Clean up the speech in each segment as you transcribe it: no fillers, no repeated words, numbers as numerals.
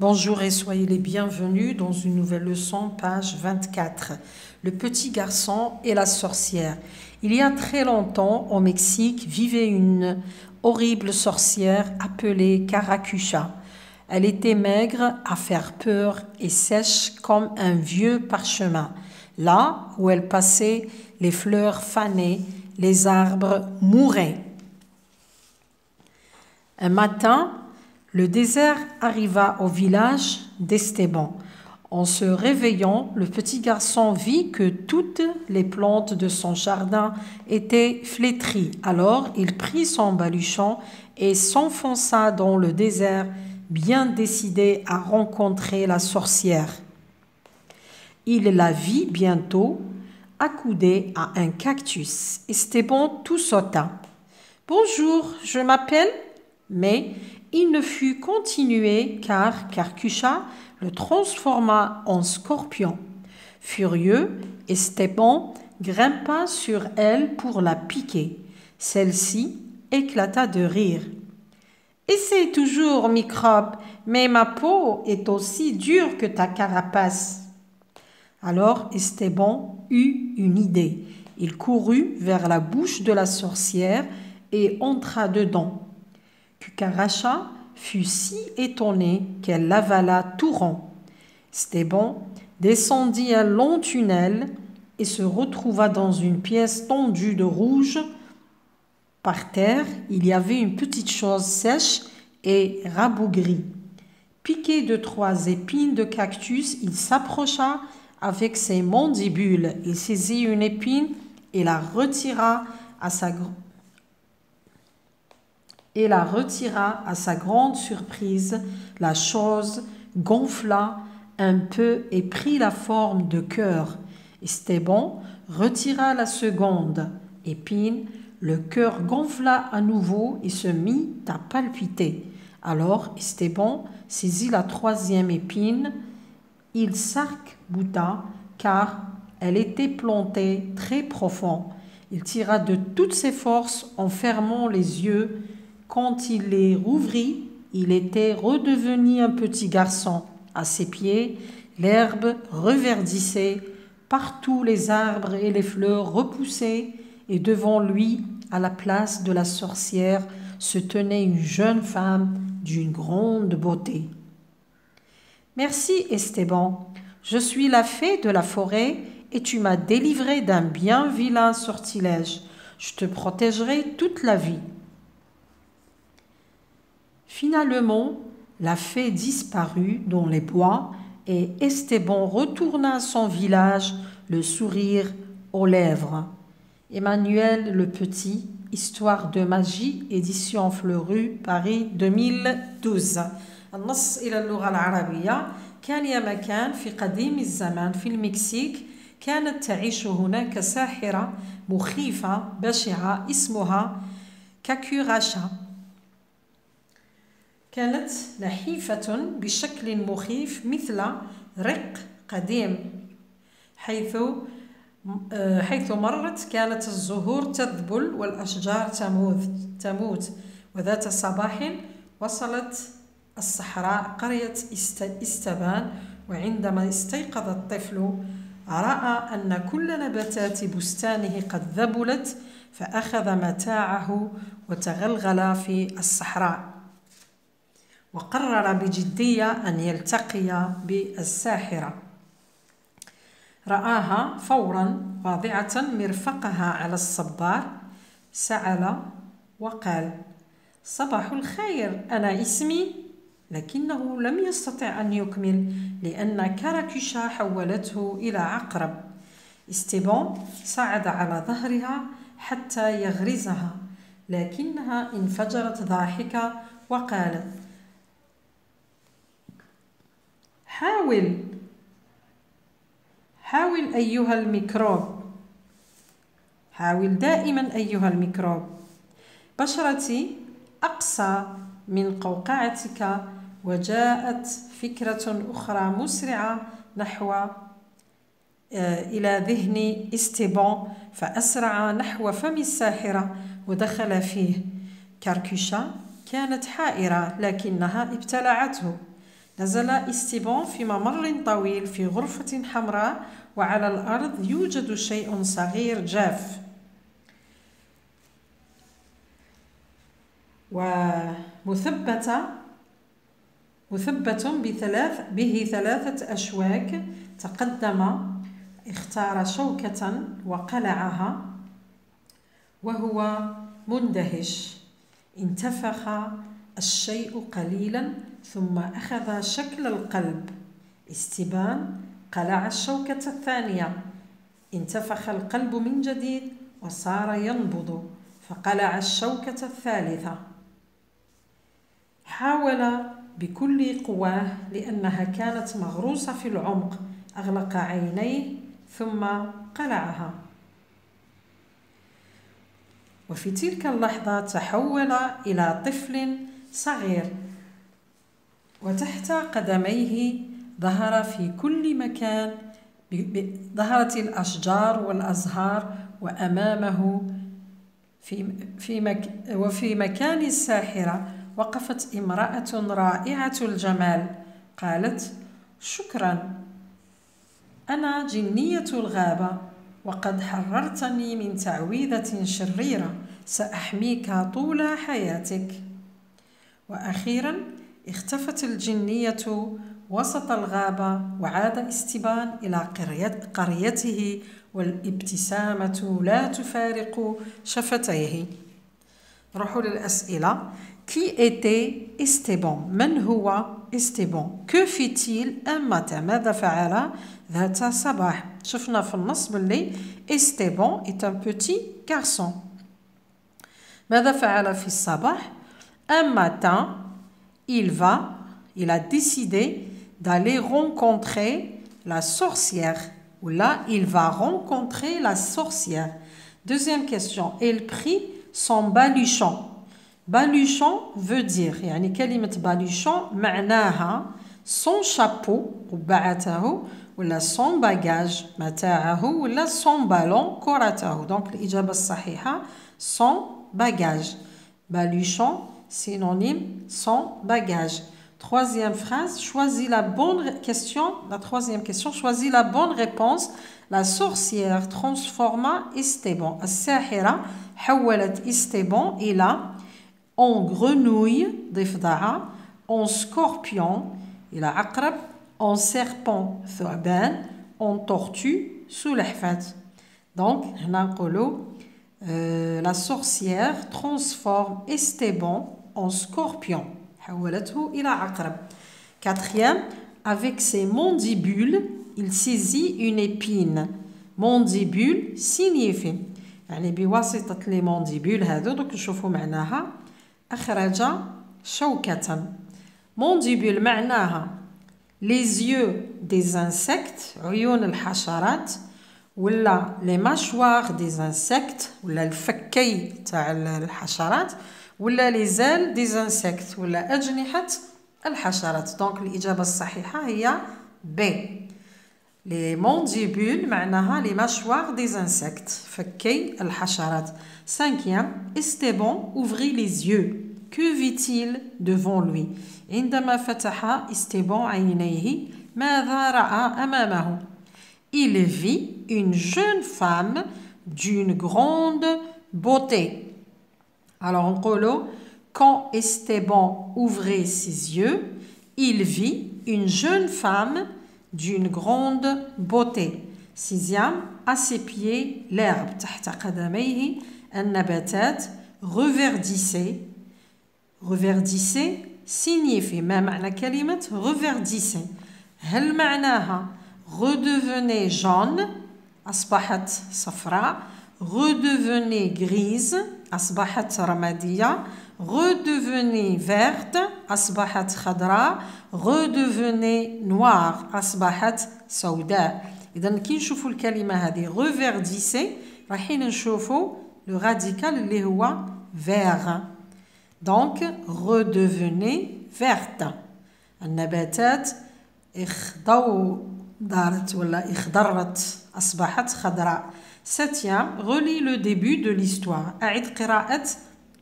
Bonjour et soyez les bienvenus dans une nouvelle leçon, page 24. Le petit garçon et la sorcière. Il y a très longtemps, au Mexique, vivait une horrible sorcière appelée Caracucha. Elle était maigre, à faire peur et sèche comme un vieux parchemin. Là où elle passait, les fleurs fanaient, les arbres mouraient. Un matin, le désert arriva au village d'Esteban. En se réveillant, le petit garçon vit que toutes les plantes de son jardin étaient flétries. Alors, il prit son baluchon et s'enfonça dans le désert, bien décidé à rencontrer la sorcière. Il la vit bientôt accoudée à un cactus. Esteban tout sauta. « Bonjour, je m'appelle… » Mais il ne fut continué car Caracucha le transforma en scorpion. Furieux, Esteban grimpa sur elle pour la piquer. Celle-ci éclata de rire. « Essaie toujours, microbe, mais ma peau est aussi dure que ta carapace. » Alors Esteban eut une idée. Il courut vers la bouche de la sorcière et entra dedans. Cucaracha fut si étonnée qu'elle l'avala tout rond. Esteban descendit un long tunnel et se retrouva dans une pièce tendue de rouge. Par terre, il y avait une petite chose sèche et rabougrie. Piqué de 3 épines de cactus, il s'approcha avec ses mandibules. Il saisit une épine et la retira à sa grande surprise. La chose gonfla un peu et prit la forme de cœur. Esteban retira la seconde épine. Le cœur gonfla à nouveau et se mit à palpiter. Alors Esteban saisit la 3e épine. Il s'arc-bouta car elle était plantée très profond. Il tira de toutes ses forces en fermant les yeux. Quand il les rouvrit, il était redevenu un petit garçon. À ses pieds, l'herbe reverdissait, partout les arbres et les fleurs repoussaient, et devant lui, à la place de la sorcière, se tenait une jeune femme d'une grande beauté. « Merci, Esteban, je suis la fée de la forêt et tu m'as délivré d'un bien vilain sortilège. Je te protégerai toute la vie. » Finalement, la fée disparut dans les bois et Esteban retourna à son village, le sourire aux lèvres. Emmanuel le Petit, Histoire de magie, édition Fleurus, Paris 2012. النص إلى اللغة العربية. كان يا مكان في قديم الزمان في المكسيك كانت تعيش هناك ساحرة مخيفة بشعة اسمها كاكوراشا. كانت نحيفة بشكل مخيف مثل رق قديم. حيث مرت كانت الزهور تذبل والأشجار تموت. وذات صباح وصلت الصحراء قرية استبان. وعندما استيقظ الطفل رأى أن كل نباتات بستانه قد ذبلت فأخذ متاعه وتغلغل في الصحراء. وقرر بجدية أن يلتقي بالساحرة. رآها فورا واضعة مرفقها على الصبار. سأل وقال: صباح الخير، أنا اسمي. لكنه لم يستطع أن يكمل لأن كاراكوشا حولته إلى عقرب. استيبان صعد على ظهرها حتى يغرزها لكنها انفجرت ضاحكة وقالت: حاول أيها الميكروب. حاول دائما أيها الميكروب. بشرتي أقسى من قوقعتك. وجاءت فكرة أخرى مسرعة إلى ذهن استيبان فأسرع نحو فم الساحرة ودخل فيه. كاراكوشا كانت حائرة لكنها ابتلعته. نزل إستبان في ممر طويل في غرفة حمراء وعلى الأرض يوجد شيء صغير جاف ومثبت به 3 أشواك. تقدم اختار شوكة وقلعها وهو مندهش. انتفخ الشيء قليلا ثم أخذ شكل القلب. استبان قلع الشوكة الثانية. انتفخ القلب من جديد وصار ينبض فقلع الشوكة الثالثة. حاول بكل قواه لأنها كانت مغروسة في العمق. أغلق عينيه ثم قلعها. وفي تلك اللحظة تحول إلى طفل صغير وتحت قدميه ظهر في كل مكان. ظهرت الأشجار والأزهار وأمامه وفي مكان الساحرة وقفت امرأة رائعة الجمال. قالت: شكرا، أنا جنية الغابة وقد حررتني من تعويذة شريرة سأحميك طول حياتك. وأخيرا اختفت الجنية وسط الغابة وعاد استبان إلى قريته والابتسامة لا تفارق شفتيه. نروحوا للأسئلة. Qui était Esteban؟ من هو Esteban؟ Que fit-il un matin؟ ماذا فعل ذات صباح؟ شفنا في النص باللي Esteban est un petit garçon. ماذا فعل في الصباح؟ Un matin, il a décidé d'aller rencontrer la sorcière. Ou là, il va rencontrer la sorcière. Deuxième question. Il prit son baluchon. Baluchon veut dire, يعني كلمة baluchon معناها son chapeau قبعته ولا son bagage متاعه ولا son ballon كرته. Donc الإجابة الصحيحة son bagage. Baluchon synonyme son bagage. Troisième phrase, choisis la bonne question. La troisième question, choisis la bonne réponse. La sorcière transforma Esteban. الساحرة حولت Esteban إلى en grenouille ضفدعة, en scorpion إلى عقرب, en serpent ثعبان, en tortue سلحفاة. Donc هنا نقولوا la sorcière transforme Esteban en scorpion. حولته إلى عقرب. Quatrième, avec ses mandibules, il saisit une épine. Mandibule signifie يعني بواسطة les mandibules هذو دوك نشوفوا معناها أخرج شوكة. Mandibule معناها les yeux des insectes عيون الحشرات ولا les mâchoires des insectes ولا الفكي تاع الحشرات ولا les ailes des insectes ولا أجنحة الحشرات. دونك الإجابة الصحيحة هي B. Les mandibules معناها les mâchoires des insectes فكي الحشرات. Cinquième, Esteban ouvrit les yeux. Que vit-il devant lui؟ عندما فتح Esteban عينيه ماذا رأى أمامه؟ Il vit une jeune femme d'une grande beauté. Alors on dit, quand Esteban ouvrait ses yeux, il vit une jeune femme d'une grande beauté. Sixième, à ses pieds, l'herbe. تحت قدميه النباتات reverdissait. Reverdissait signifie ما معنى كلمة reverdissait. هل معناها redevenait jaune أصبحت صفراء redevenait grise أصبحت رمادية redevenait verte أصبحت خضراء redevenait noire أصبحت سوداء. إذا كي نشوفوا الكلمة هذه reverdissait رايحين نشوفوا لو راديكال اللي هو vert. donc redevenait verte. النباتات اخضرت ولا اخضرت أصبحت خضراء. Septième, relis le début de l'histoire. أعد قراءة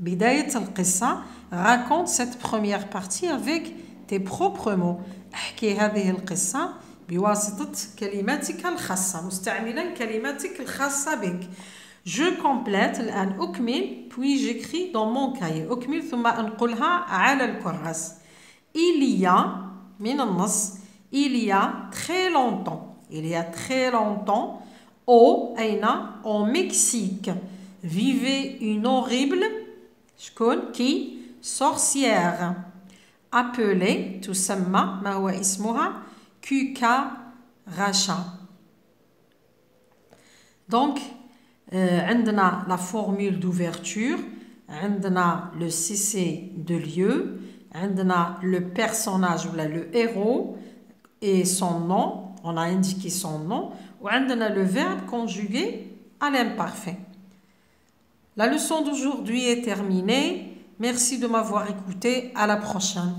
بداية القصة. Raconte cette première partie avec tes propres mots. احكي هذه القصة بواسطة كلماتك الخاصة مستعملا كلماتك الخاصة بك. Je complète الآن أكمل puis j'écris dans mon cahier. أكمل ثم أنقلها على الكراس. Il y a من النص il y a très longtemps. Il y a très longtemps أين au Mexique vivait une horrible شكون كي sorcière appelée تسمى ما هو اسمها Cucaracha. Donc عندنا la formule d'ouverture, عندنا le cessez de lieu, عندنا le personnage ou le héros et son nom, on a indiqué son nom, وعندنا le verbe conjugué à l'imparfait. La leçon d'aujourd'hui est terminée. Merci de m'avoir écouté. À la prochaine.